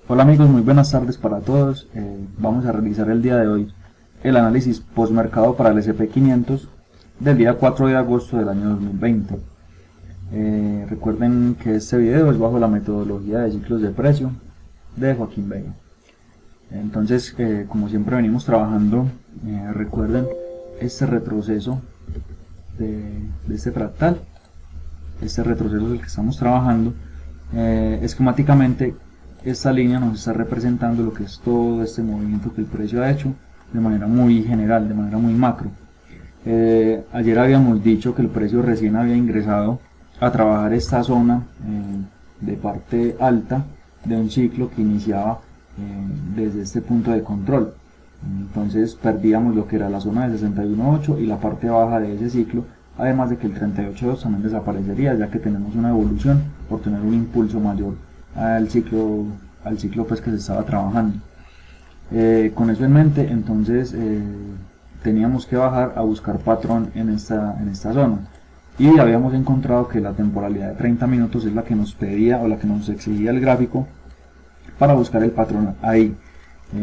Hola amigos, muy buenas tardes para todos. Vamos a realizar el día de hoy el análisis postmercado para el SP500 del día 4 de agosto del año 2020. Recuerden que este video es bajo la metodología de ciclos de precio de Joaquín Vega. Entonces, como siempre venimos trabajando, recuerden este retroceso de este fractal. Este retroceso es el que estamos trabajando. Esquemáticamente, esta línea nos está representando lo que es todo este movimiento que el precio ha hecho de manera muy general, de manera muy macro. Ayer habíamos dicho que el precio recién había ingresado a trabajar esta zona de parte alta de un ciclo que iniciaba desde este punto de control. Entonces perdíamos lo que era la zona de 61.8 y la parte baja de ese ciclo, además de que el 38.2 también desaparecería, ya que tenemos una evolución por tener un impulso mayor al ciclo pues que se estaba trabajando. Con eso en mente, entonces teníamos que bajar a buscar patrón en esta zona, y habíamos encontrado que la temporalidad de 30 minutos es la que nos pedía o la que nos exigía el gráfico para buscar el patrón ahí.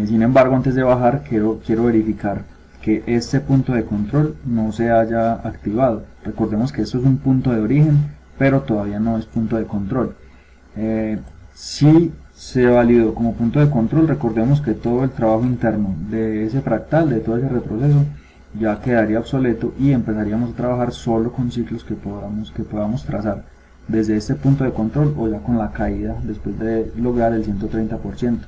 Sin embargo, antes de bajar quiero verificar que este punto de control no se haya activado. Recordemos que esto es un punto de origen, pero todavía no es punto de control. Si se validó como punto de control, recordemos que todo el trabajo interno de ese fractal, de todo ese retroceso, ya quedaría obsoleto y empezaríamos a trabajar solo con ciclos que podamos trazar desde este punto de control o ya con la caída después de lograr el 130%.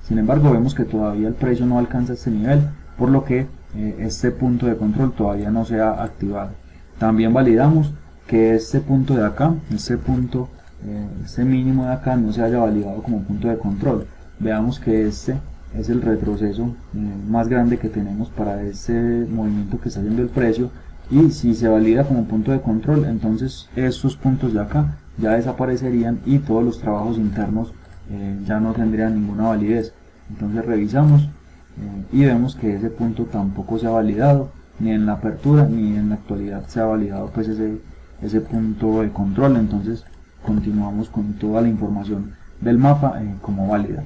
Sin embargo, vemos que todavía el precio no alcanza este nivel, por lo que este punto de control todavía no se ha activado. También validamos que este punto de acá, este mínimo de acá, no se haya validado como punto de control. Veamos que este es el retroceso más grande que tenemos para este movimiento que está haciendo el precio, y si se valida como punto de control, entonces estos puntos de acá ya desaparecerían y todos los trabajos internos ya no tendrían ninguna validez. Entonces revisamos y vemos que ese punto tampoco se ha validado, ni en la apertura ni en la actualidad se ha validado pues ese punto de control. Entonces continuamos con toda la información del mapa como válida.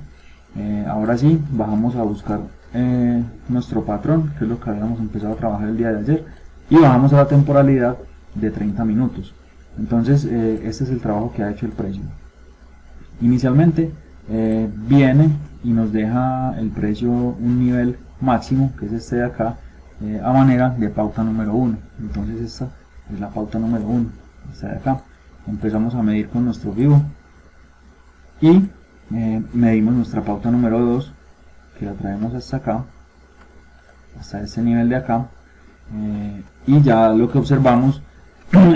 Ahora sí, bajamos a buscar nuestro patrón, que es lo que habíamos empezado a trabajar el día de ayer, y bajamos a la temporalidad de 30 minutos. Entonces este es el trabajo que ha hecho el precio. Inicialmente viene y nos deja el precio un nivel máximo, que es este de acá, a manera de pauta número 1. Entonces esta es la pauta número 1, esta de acá. Empezamos a medir con nuestro vivo y medimos nuestra pauta número 2, que la traemos hasta acá, hasta este nivel de acá, y ya lo que observamos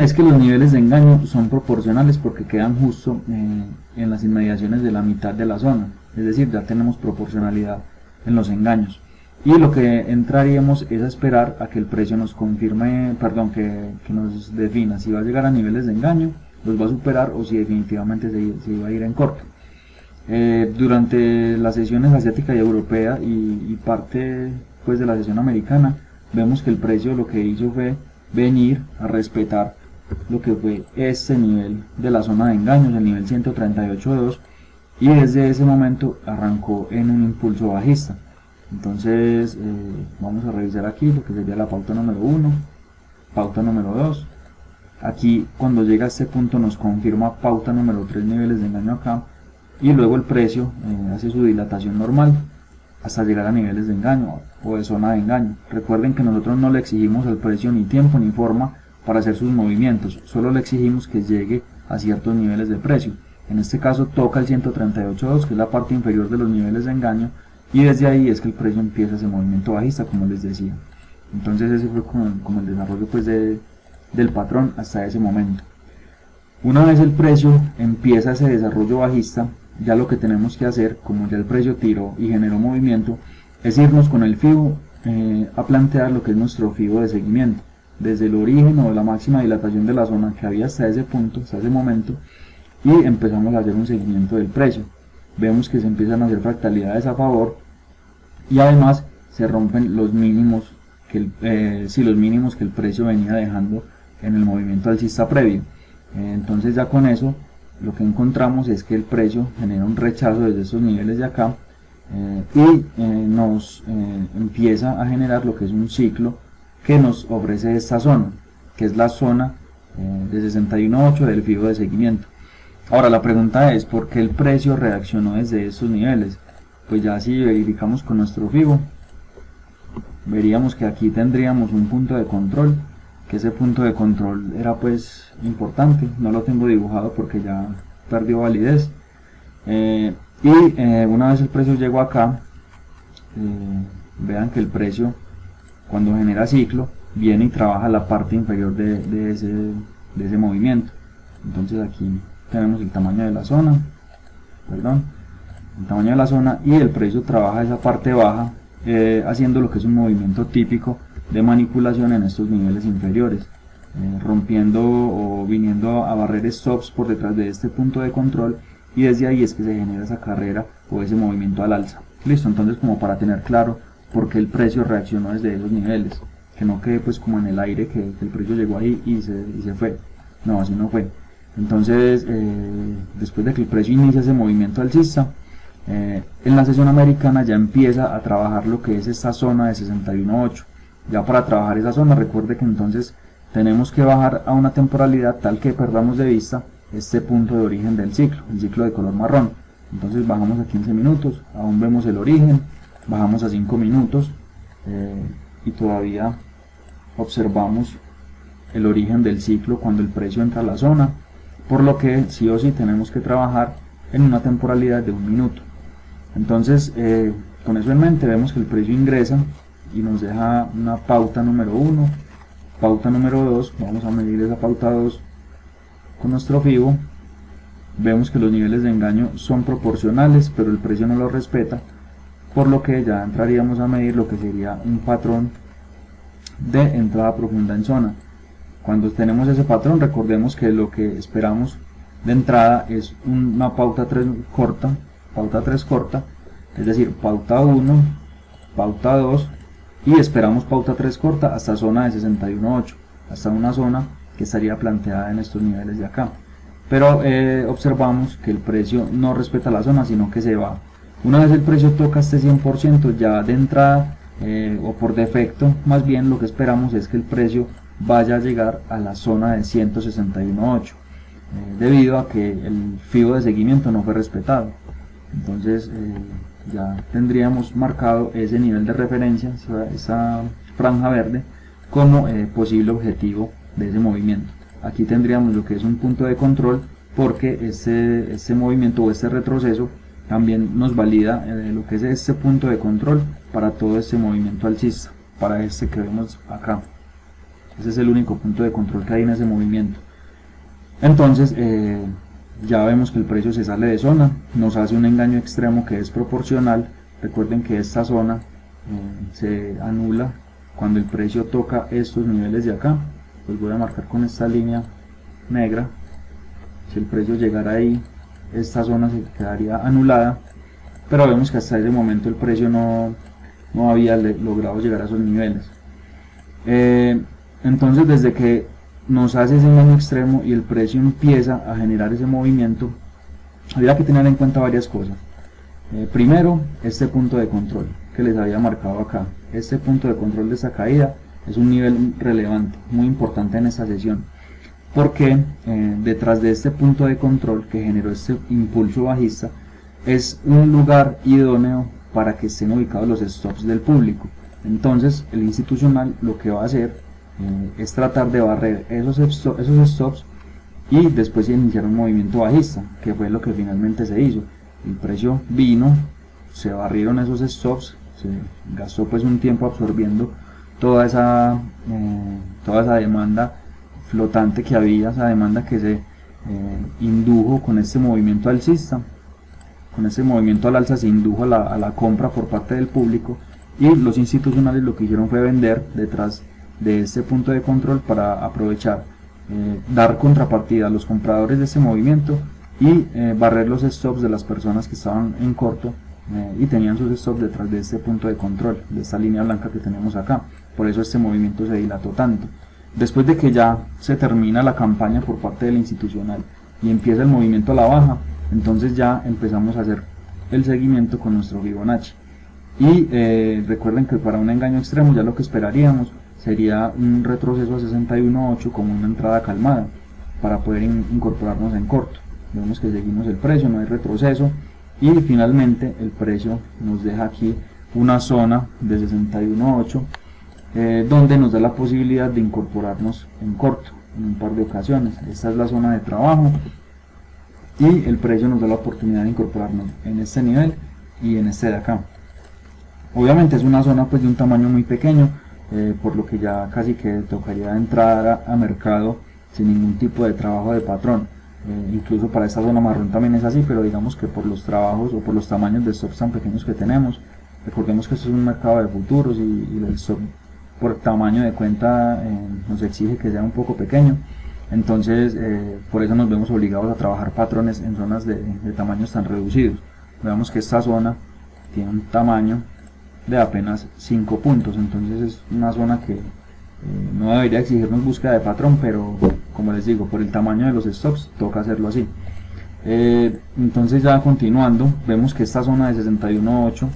es que los niveles de engaño son proporcionales porque quedan justo en las inmediaciones de la mitad de la zona, es decir, ya tenemos proporcionalidad en los engaños, y lo que entraríamos es a esperar a que el precio nos confirme, que nos defina si va a llegar a niveles de engaño, los va a superar, o si definitivamente se iba a ir en corto. Durante las sesiones asiática y europea y parte pues de la sesión americana, vemos que el precio lo que hizo fue venir a respetar lo que fue este nivel de la zona de engaños, el nivel 138.2, y desde ese momento arrancó en un impulso bajista. Entonces vamos a revisar aquí lo que sería la pauta número 1, pauta número 2. Aquí cuando llega a este punto nos confirma pauta número 3, niveles de engaño acá, y luego el precio hace su dilatación normal hasta llegar a niveles de engaño o de zona de engaño. Recuerden que nosotros no le exigimos al precio ni tiempo ni forma para hacer sus movimientos, solo le exigimos que llegue a ciertos niveles de precio. En este caso toca el 138.2, que es la parte inferior de los niveles de engaño, y desde ahí es que el precio empieza ese movimiento bajista, como les decía. Entonces ese fue como el desarrollo pues del patrón hasta ese momento. Una vez el precio empieza ese desarrollo bajista, ya lo que tenemos que hacer, como ya el precio tiró y generó movimiento, es irnos con el FIBO a plantear lo que es nuestro FIBO de seguimiento, desde el origen o la máxima dilatación de la zona que había hasta ese punto, hasta ese momento, y empezamos a hacer un seguimiento del precio. Vemos que se empiezan a hacer fractalidades a favor, y además se rompen los mínimos que el precio venía dejando en el movimiento alcista previo. Entonces ya con eso lo que encontramos es que el precio genera un rechazo desde estos niveles de acá y nos empieza a generar lo que es un ciclo que nos ofrece esta zona, que es la zona de 61.8 del fijo de seguimiento. Ahora la pregunta es, ¿por qué el precio reaccionó desde estos niveles? Pues ya si verificamos con nuestro fijo, veríamos que aquí tendríamos un punto de control, que ese punto de control era pues importante. No lo tengo dibujado porque ya perdió validez, una vez el precio llegó acá, vean que el precio cuando genera ciclo viene y trabaja la parte inferior de ese movimiento. Entonces aquí tenemos el tamaño de la zona, el tamaño de la zona, y el precio trabaja esa parte baja, haciendo lo que es un movimiento típico de manipulación en estos niveles inferiores, rompiendo o viniendo a barrer stops por detrás de este punto de control, y desde ahí es que se genera esa carrera o ese movimiento al alza. Listo, entonces como para tener claro por qué el precio reaccionó desde esos niveles, que no quede pues como en el aire que el precio llegó ahí y se fue. No, así no fue. Entonces después de que el precio inicia ese movimiento alcista, en la sesión americana ya empieza a trabajar lo que es esta zona de 61.8. Ya para trabajar esa zona, recuerde que entonces tenemos que bajar a una temporalidad tal que perdamos de vista este punto de origen del ciclo, el ciclo de color marrón. Entonces bajamos a 15 minutos, aún vemos el origen, bajamos a 5 minutos y todavía observamos el origen del ciclo cuando el precio entra a la zona, por lo que sí o sí tenemos que trabajar en una temporalidad de 1 minuto. Entonces con eso en mente vemos que el precio ingresa y nos deja una pauta número 1, pauta número 2, vamos a medir esa pauta 2 con nuestro fibo. Vemos que los niveles de engaño son proporcionales, pero el precio no lo respeta, por lo que ya entraríamos a medir lo que sería un patrón de entrada profunda en zona. Cuando tenemos ese patrón, recordemos que lo que esperamos de entrada es una pauta 3 corta, es decir, pauta 1, pauta 2, y esperamos pauta 3 corta hasta zona de 61.8, hasta una zona que estaría planteada en estos niveles de acá. Pero observamos que el precio no respeta la zona, sino que se va. Una vez el precio toca este 100%, ya de entrada o por defecto, más bien lo que esperamos es que el precio vaya a llegar a la zona de 161.8, debido a que el fibo de seguimiento no fue respetado. Entonces ya tendríamos marcado ese nivel de referencia, esa franja verde, como posible objetivo de ese movimiento. Aquí tendríamos lo que es un punto de control, porque este movimiento o este retroceso también nos valida lo que es este punto de control para todo este movimiento alcista, para este que vemos acá. Ese es el único punto de control que hay en ese movimiento. Entonces ya vemos que el precio se sale de zona, nos hace un engaño extremo que es proporcional. Recuerden que esta zona se anula cuando el precio toca estos niveles de acá. Pues voy a marcar con esta línea negra. Si el precio llegara ahí, esta zona se quedaría anulada, pero vemos que hasta ese momento el precio no había logrado llegar a esos niveles. Entonces desde que nos hace ese engaño extremo y el precio empieza a generar ese movimiento, habría que tener en cuenta varias cosas. Primero, este punto de control que les había marcado acá. Este punto de control de esta caída es un nivel relevante, muy importante en esta sesión, porque detrás de este punto de control que generó este impulso bajista es un lugar idóneo para que estén ubicados los stops del público. Entonces el institucional lo que va a hacer es tratar de barrer esos stops y después iniciar un movimiento bajista, que fue lo que finalmente se hizo. El precio vino, se barrieron esos stops, se gastó pues un tiempo absorbiendo toda esa demanda flotante que había, esa demanda que se indujo con este movimiento alcista. Con este movimiento al alza se indujo a la compra por parte del público, y los institucionales lo que hicieron fue vender detrás de este punto de control para aprovechar, dar contrapartida a los compradores de este movimiento y barrer los stops de las personas que estaban en corto y tenían sus stops detrás de este punto de control, de esta línea blanca que tenemos acá. Por eso este movimiento se dilató tanto. Después de que ya se termina la campaña por parte del institucional y empieza el movimiento a la baja, entonces ya empezamos a hacer el seguimiento con nuestro Fibonacci. Y recuerden que para un engaño extremo ya lo que esperaríamos sería un retroceso a 61.8 como una entrada calmada para poder incorporarnos en corto. Vemos que seguimos el precio, no hay retroceso, y finalmente el precio nos deja aquí una zona de 61.8 donde nos da la posibilidad de incorporarnos en corto en un par de ocasiones. Esta es la zona de trabajo y el precio nos da la oportunidad de incorporarnos en este nivel y en este de acá. Obviamente es una zona pues de un tamaño muy pequeño, por lo que ya casi que tocaría entrar a mercado sin ningún tipo de trabajo de patrón. Incluso para esta zona marrón también es así, pero digamos que por los trabajos o por los tamaños de stops tan pequeños que tenemos, recordemos que esto es un mercado de futuros y el stop por tamaño de cuenta nos exige que sea un poco pequeño. Entonces por eso nos vemos obligados a trabajar patrones en zonas de tamaños tan reducidos. Veamos que esta zona tiene un tamaño de apenas 5 puntos, entonces es una zona que no debería exigirnos búsqueda de patrón, pero como les digo, por el tamaño de los stops toca hacerlo así. Entonces ya continuando, vemos que esta zona de 61.8,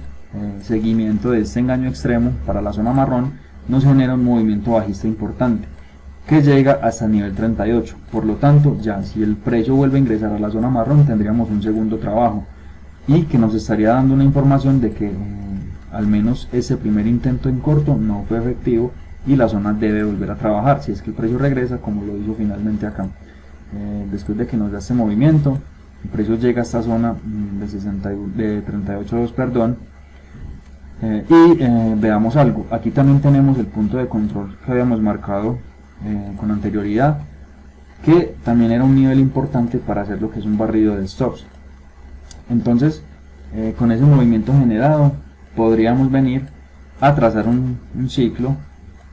seguimiento de este engaño extremo para la zona marrón, nos genera un movimiento bajista importante que llega hasta el nivel 38. Por lo tanto, ya si el precio vuelve a ingresar a la zona marrón, tendríamos un segundo trabajo y que nos estaría dando una información de que al menos ese primer intento en corto no fue efectivo y la zona debe volver a trabajar si es que el precio regresa, como lo hizo finalmente acá. Después de que nos da este movimiento, el precio llega a esta zona de 38.2, perdón. Veamos algo, aquí también tenemos el punto de control que habíamos marcado con anterioridad, que también era un nivel importante para hacer lo que es un barrido de stops. Entonces con ese movimiento generado podríamos venir a trazar un ciclo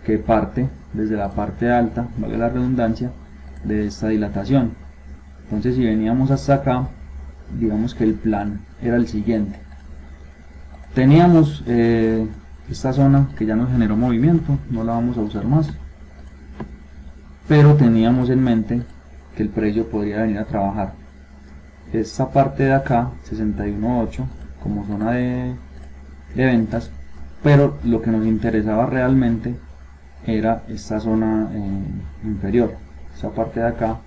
que parte desde la parte alta, vale la redundancia, de esta dilatación. Entonces si veníamos hasta acá, digamos que el plan era el siguiente. Teníamos esta zona que ya nos generó movimiento, no la vamos a usar más, pero teníamos en mente que el precio podría venir a trabajar esta parte de acá, 61.8, como zona de ventas, pero lo que nos interesaba realmente era esta zona inferior, esta parte de acá,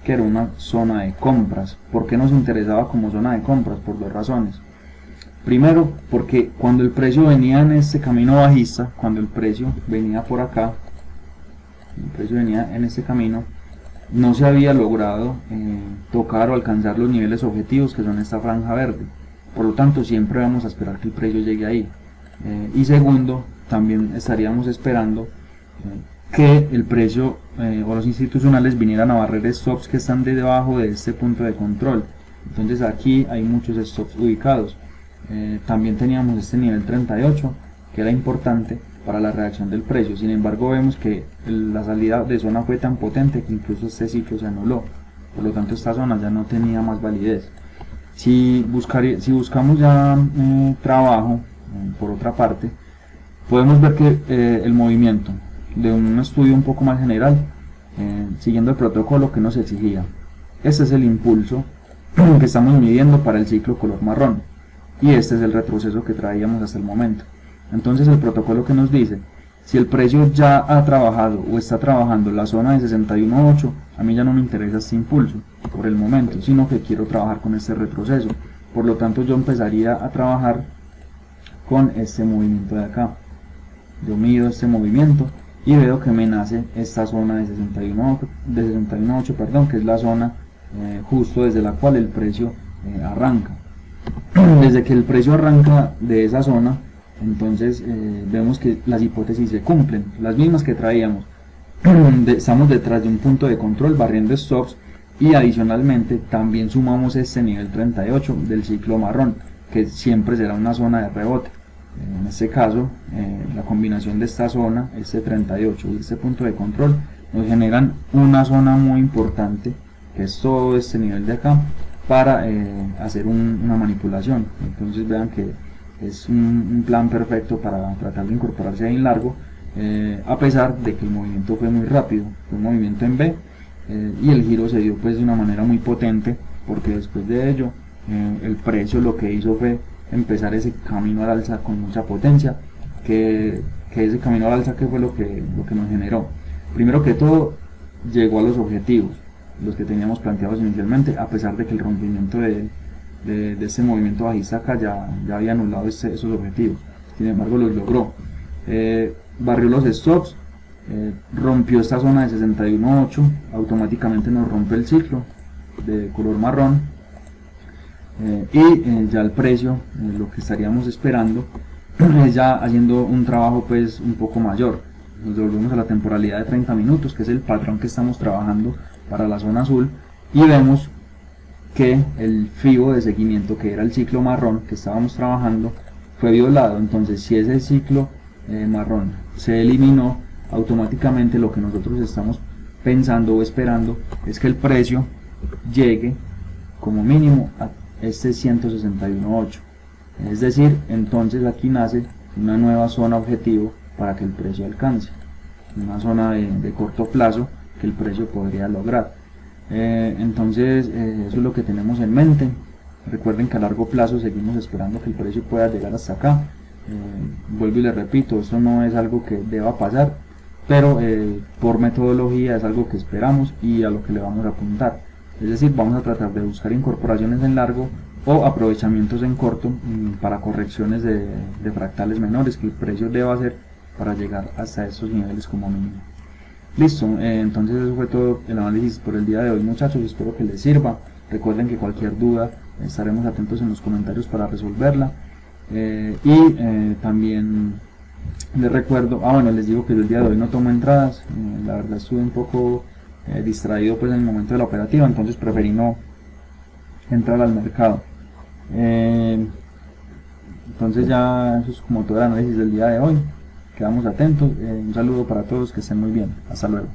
que era una zona de compras. ¿Por qué nos interesaba como zona de compras? Por dos razones. Primero, porque cuando el precio venía en este camino bajista, cuando el precio venía por acá, el precio venía en este camino, no se había logrado tocar o alcanzar los niveles objetivos, que son esta franja verde. Por lo tanto, siempre vamos a esperar que el precio llegue ahí. Y segundo, también estaríamos esperando que el precio o los institucionales vinieran a barrer stops que están debajo de este punto de control. Entonces aquí hay muchos stops ubicados. También teníamos este nivel 38 que era importante para la reacción del precio. Sin embargo, vemos que la salida de zona fue tan potente que incluso este ciclo se anuló. Por lo tanto, esta zona ya no tenía más validez. Si buscamos ya trabajo por otra parte, podemos ver que el movimiento de un estudio un poco más general, siguiendo el protocolo que nos exigía, este es el impulso que estamos midiendo para el ciclo color marrón y este es el retroceso que traíamos hasta el momento. Entonces el protocolo que nos dice, si el precio ya ha trabajado o está trabajando la zona de 61.8, a mí ya no me interesa este impulso por el momento, sino que quiero trabajar con este retroceso. Por lo tanto, yo empezaría a trabajar con este movimiento de acá. Yo mido este movimiento y veo que me nace esta zona de 61.8, perdón, que es la zona justo desde la cual el precio arranca. Desde que el precio arranca de esa zona, entonces vemos que las hipótesis se cumplen, las mismas que traíamos. Estamos detrás de un punto de control barriendo stops y adicionalmente también sumamos este nivel 38 del ciclo marrón, que siempre será una zona de rebote. En este caso, la combinación de esta zona, este 38 y este punto de control, nos generan una zona muy importante, que es todo este nivel de acá, para hacer una manipulación. Entonces vean que es un plan perfecto para tratar de incorporarse ahí en largo, a pesar de que el movimiento fue muy rápido, fue un movimiento en B, y el giro se dio pues de una manera muy potente, porque después de ello el precio lo que hizo fue empezar ese camino al alza con mucha potencia, que ese camino al alza que fue lo que nos generó. Primero que todo, llegó a los objetivos, los que teníamos planteados inicialmente, a pesar de que el rompimiento de ese movimiento bajista acá ya había anulado esos objetivos. Sin embargo los logró, barrió los stops, rompió esta zona de 61.8, automáticamente nos rompe el ciclo de color marrón, y ya el precio, lo que estaríamos esperando es ya haciendo un trabajo pues un poco mayor. Nos volvemos a la temporalidad de 30 minutos, que es el patrón que estamos trabajando para la zona azul, y vemos que el FIBO de seguimiento, que era el ciclo marrón que estábamos trabajando, fue violado. Entonces, si ese ciclo marrón se eliminó, automáticamente lo que nosotros estamos pensando o esperando es que el precio llegue como mínimo a este 161.8. Es decir, entonces aquí nace una nueva zona objetivo para que el precio alcance, una zona de corto plazo que el precio podría lograr. Entonces eso es lo que tenemos en mente. Recuerden que a largo plazo seguimos esperando que el precio pueda llegar hasta acá. Vuelvo y les repito, esto no es algo que deba pasar, pero por metodología es algo que esperamos y a lo que le vamos a apuntar. Es decir, vamos a tratar de buscar incorporaciones en largo o aprovechamientos en corto para correcciones de fractales menores que el precio deba hacer para llegar hasta estos niveles como mínimo. Listo, entonces eso fue todo el análisis por el día de hoy, muchachos. Espero que les sirva. Recuerden que cualquier duda estaremos atentos en los comentarios para resolverla, y también les recuerdo, bueno, les digo que yo el día de hoy no tomo entradas. La verdad estuve un poco distraído pues en el momento de la operativa, entonces preferí no entrar al mercado. Entonces ya eso es como todo el análisis del día de hoy. Quedamos atentos. Un saludo para todos, que estén muy bien. Hasta luego.